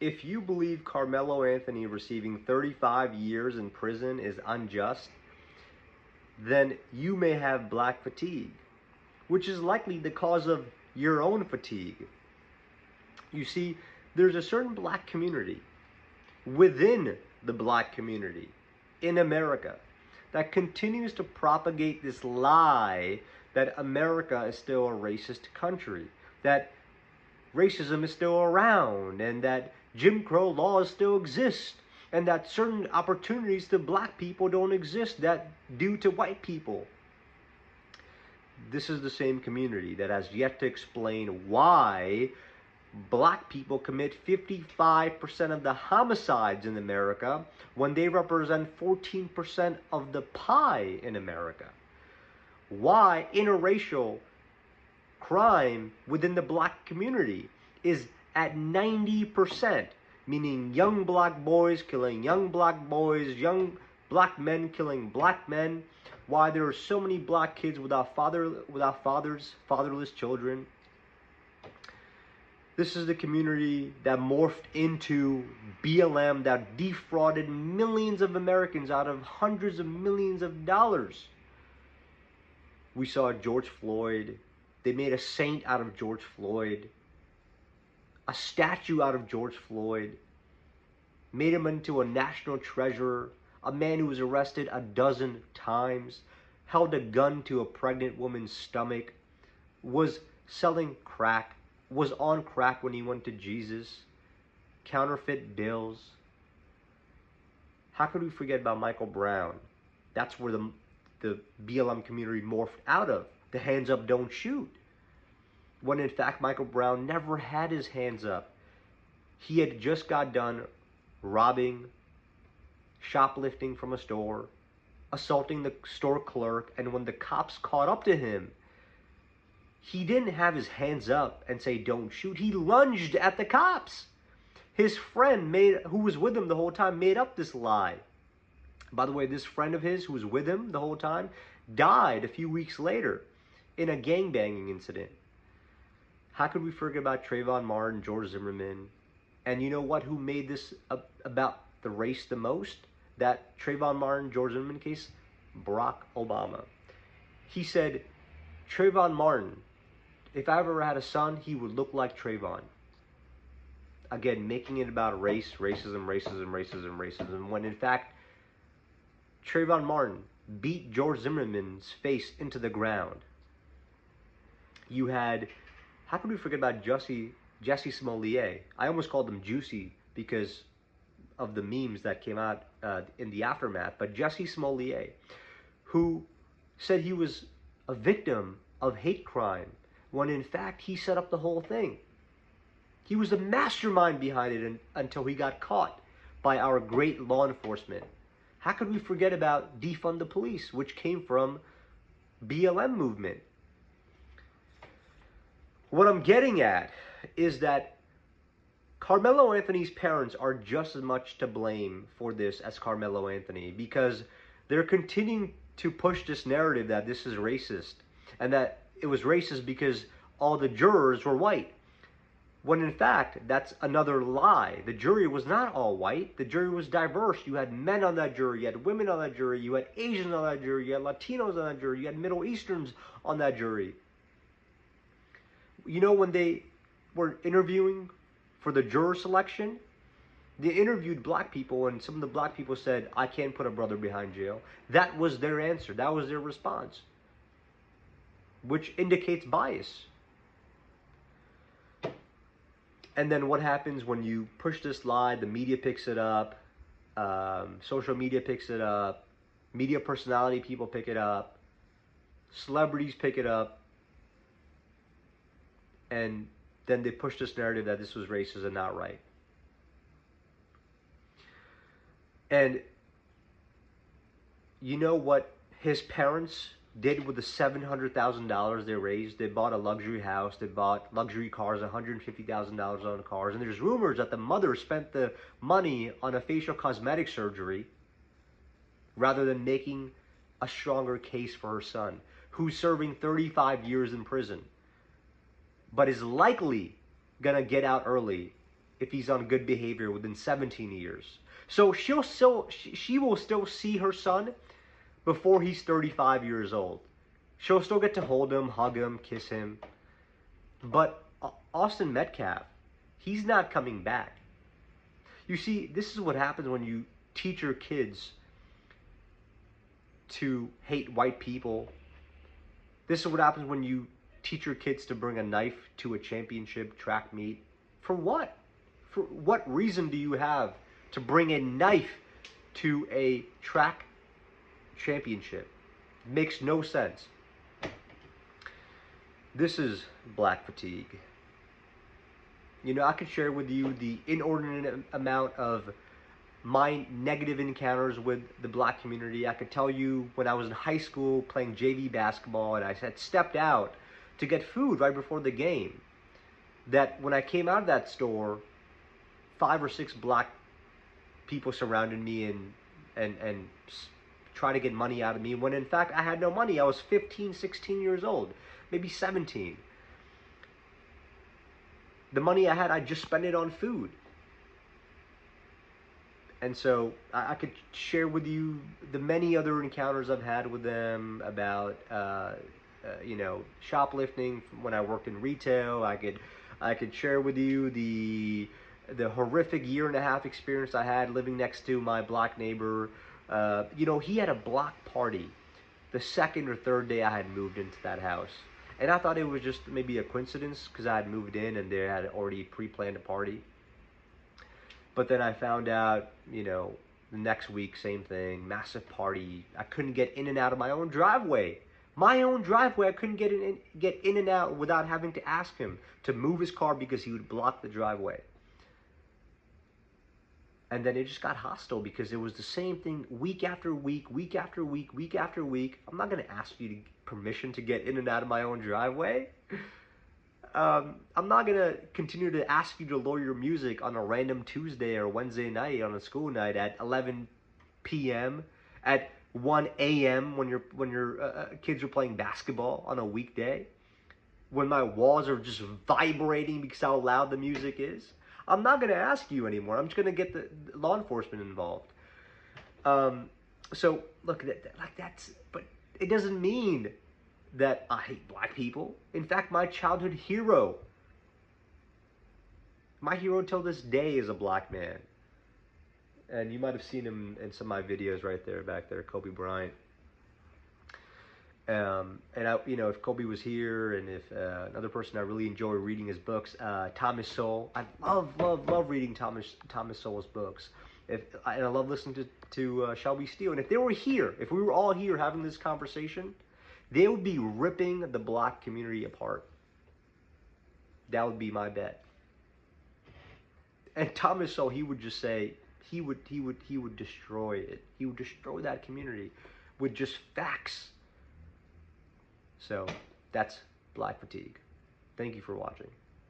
If you believe Carmelo Anthony receiving 35 years in prison is unjust, then you may have black fatigue, which is likely the cause of your own fatigue. You see, there's a certain black community within the black community in America that continues to propagate this lie that America is still a racist country, that racism is still around, and that Jim Crow laws still exist, and that certain opportunities to black people don't exist that do to white people. This is the same community that has yet to explain why black people commit 55% of the homicides in America when they represent 14% of the pie in America. Why interracial crime within the black community is at 90%, meaning young black boys killing young black boys, young black men killing black men. Why there are so many black kids without fathers, fatherless children. This is the community that morphed into BLM, that defrauded millions of Americans out of hundreds of millions of dollars. We saw George Floyd. They made a saint out of George Floyd, a statue out of George Floyd, made him into a national treasure, a man who was arrested 12 times, held a gun to a pregnant woman's stomach, was selling crack, was on crack when he went to Jesus, counterfeit bills. How could we forget about Michael Brown? That's where the BLM community morphed out of. The hands up, don't shoot. When in fact, Michael Brown never had his hands up. He had just got done robbing, shoplifting from a store, assaulting the store clerk, and when the cops caught up to him, he didn't have his hands up and say, don't shoot. He lunged at the cops. His friend, who was with him the whole time, made up this lie. By the way, this friend of his who was with him the whole time died a few weeks later in a gangbanging incident. How could we forget about Trayvon Martin, George Zimmerman? And you know what? Who made this about the race the most? That Trayvon Martin, George Zimmerman case? Barack Obama. He said, Trayvon Martin, if I ever had a son, he would look like Trayvon. Again, making it about race, racism, when in fact, Trayvon Martin beat George Zimmerman's face into the ground. You had, how could we forget about Jesse Smollett? I almost called him Juicy because of the memes that came out in the aftermath. But Jesse Smollett, who said he was a victim of hate crime, when in fact he set up the whole thing. He was the mastermind behind it until he got caught by our great law enforcement. How could we forget about defund the police, which came from BLM movement? What I'm getting at is that Carmelo Anthony's parents are just as much to blame for this as Carmelo Anthony, because they're continuing to push this narrative that this is racist and that it was racist because all the jurors were white. When in fact, that's another lie. The jury was not all white. The jury was diverse. You had men on that jury, you had women on that jury, you had Asians on that jury, you had Latinos on that jury, you had Middle Easterns on that jury. You know, when they were interviewing for the juror selection, they interviewed black people, and some of the black people said, I can't put a brother behind jail. That was their answer. That was their response, which indicates bias. And then what happens when you push this lie? The media picks it up, social media picks it up, media personality people pick it up, celebrities pick it up, and then they push this narrative that this was racist and not right. And you know what his parents did with the $700,000 they raised? They bought a luxury house, they bought luxury cars, $150,000 on cars, and there's rumors that the mother spent the money on a facial cosmetic surgery rather than making a stronger case for her son, who's serving 35 years in prison, but is likely gonna get out early if he's on good behavior within 17 years. So she will still see her son before he's 35 years old. She'll still get to hold him, hug him, kiss him. But Austin Metcalf, he's not coming back. You see, this is what happens when you teach your kids to hate white people. This is what happens when you teach your kids to bring a knife to a championship track meet. For what? For what reason do you have to bring a knife to a track championship? It makes no sense. This is black fatigue. You know, I could share with you the inordinate amount of my negative encounters with the black community. I could tell you when I was in high school playing JV basketball and I had stepped out to get food right before the game, that when I came out of that store, 5 or 6 black people surrounded me and trying to get money out of me, when in fact I had no money. I was 15, 16 years old, maybe 17. The money I had, I just spent it on food. And so I could share with you the many other encounters I've had with them about, shoplifting when I worked in retail. I could share with you the horrific 1.5 year experience I had living next to my black neighbor. He had a block party the 2nd or 3rd day I had moved into that house. And I thought it was just maybe a coincidence because I had moved in and they had already pre-planned a party. But then I found out, the next week, same thing, massive party. I couldn't get in and out of my own driveway. My own driveway, I couldn't get in and out without having to ask him to move his car because he would block the driveway. And then it just got hostile because it was the same thing week after week, week after week, week after week. I'm not going to ask you permission to get in and out of my own driveway. I'm not going to continue to ask you to lower your music on a random Tuesday or Wednesday night on a school night at 11 p.m., at 1 a.m. when your kids are playing basketball on a weekday, when my walls are just vibrating because how loud the music is. I'm not going to ask you anymore. I'm just going to get the law enforcement involved. So look, but it doesn't mean that I hate black people. In fact, my childhood hero, till this day is a black man. And you might have seen him in some of my videos right there, back there, Kobe Bryant. If Kobe was here, and if another person I really enjoy reading his books, Thomas Sowell. I love reading Thomas Sowell's books. And I love listening to Shelby Steele. And if they were here, if we were all here having this conversation, they would be ripping the black community apart. That would be my bet. And Thomas Sowell, he would just say, he would destroy it. He would destroy that community with just facts. So that's black fatigue. Thank you for watching.